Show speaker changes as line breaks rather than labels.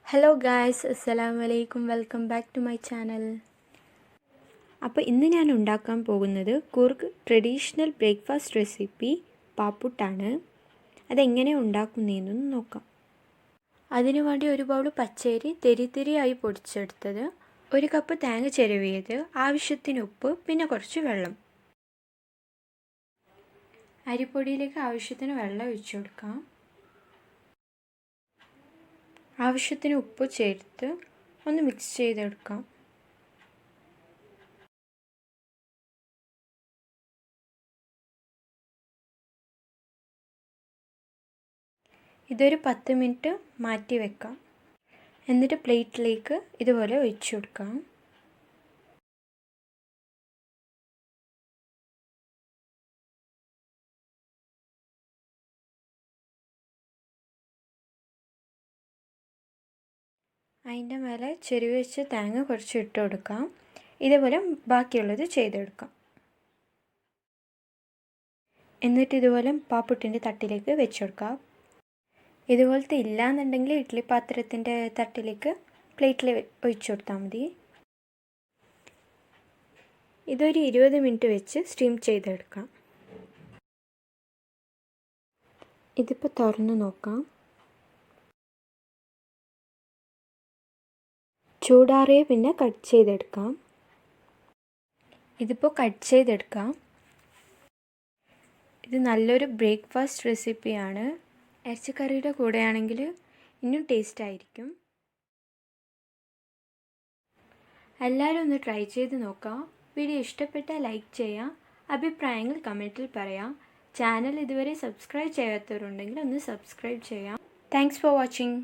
Hello guys, അസ്സലാമു അലൈക്കും. Welcome back to my channel. അപ്പോൾ ഇന്ന് ഞാൻ ഉണ്ടാക്കാൻ പോകുന്നത് കൂർഗ് ട്രഡീഷണൽ ബ്രേക്ക്ഫാസ്റ്റ് റെസിപ്പി പാപ്പുട്ടാണ്. അതെങ്ങനെ ഉണ്ടാക്കുന്നതെന്ന് നോക്കാം. അതിനുവേണ്ടി ഒരു ബൗൾ പച്ചരി തെരിയായി പൊടിച്ചെടുത്തത്, 1 കപ്പ് തേങ്ങ ചിരവിയത്, ആവശ്യത്തിന് ഉപ്പ്, പിന്നെ കുറച്ച് വെള്ളം. അരിപ്പൊടിയിലേക്ക് ആവശ്യത്തിന് വെള്ളം ഒഴിച്ചു കൊടുക്കാം. ആവശ്യത്തിന് ഉപ്പ് ചേർത്ത് ഒന്ന് മിക്സ് ചെയ്തെടുക്കാം. ഇതൊരു 10 മിനിറ്റ് മാറ്റി വെക്കാം. എന്നിട്ട് പ്ലേറ്റിലേക്ക് ഇതുപോലെ ഒഴിച്ചു കൊടുക്കാം. അതിൻ്റെ മേലെ ചെരുവി വെച്ച് തേങ്ങ കുറച്ച് ഇട്ട് കൊടുക്കാം. ഇതേപോലെ ബാക്കിയുള്ളത് ചെയ്തെടുക്കാം. എന്നിട്ട് ഇതുപോലെ പാപ്പുട്ടിൻ്റെ തട്ടിലേക്ക് വെച്ച് കൊടുക്കാം. ഇതുപോലത്തെ ഇല്ലയെന്നുണ്ടെങ്കിൽ ഇഡ്ഡലി പാത്രത്തിൻ്റെ തട്ടിലേക്ക് പ്ലേറ്റിൽ ഒഴിച്ചു കൊടുത്താൽ മതി. ഇതൊരു 20 മിനിറ്റ് വെച്ച് സ്റ്റീം ചെയ്തെടുക്കാം. ഇതിപ്പോൾ തുറന്ന് നോക്കാം. ചൂടാറിയ പിന്നെ കട്ട് ചെയ്തെടുക്കാം. ഇതിപ്പോൾ കട്ട് ചെയ്തെടുക്കാം. ഇത് നല്ലൊരു ബ്രേക്ക്ഫാസ്റ്റ് റെസിപ്പിയാണ്. ഇറച്ചിക്കറിയുടെ കൂടെയാണെങ്കിൽ ഇനിയും ടേസ്റ്റ് ആയിരിക്കും. എല്ലാവരും ഒന്ന് ട്രൈ ചെയ്ത് നോക്കാം. വീഡിയോ ഇഷ്ടപ്പെട്ടാൽ ലൈക്ക് ചെയ്യാം, അഭിപ്രായങ്ങൾ കമൻറ്റിൽ പറയാം. ചാനൽ ഇതുവരെ സബ്സ്ക്രൈബ് ചെയ്യാത്തവരുണ്ടെങ്കിൽ ഒന്ന് സബ്സ്ക്രൈബ് ചെയ്യാം. Thanks for watching.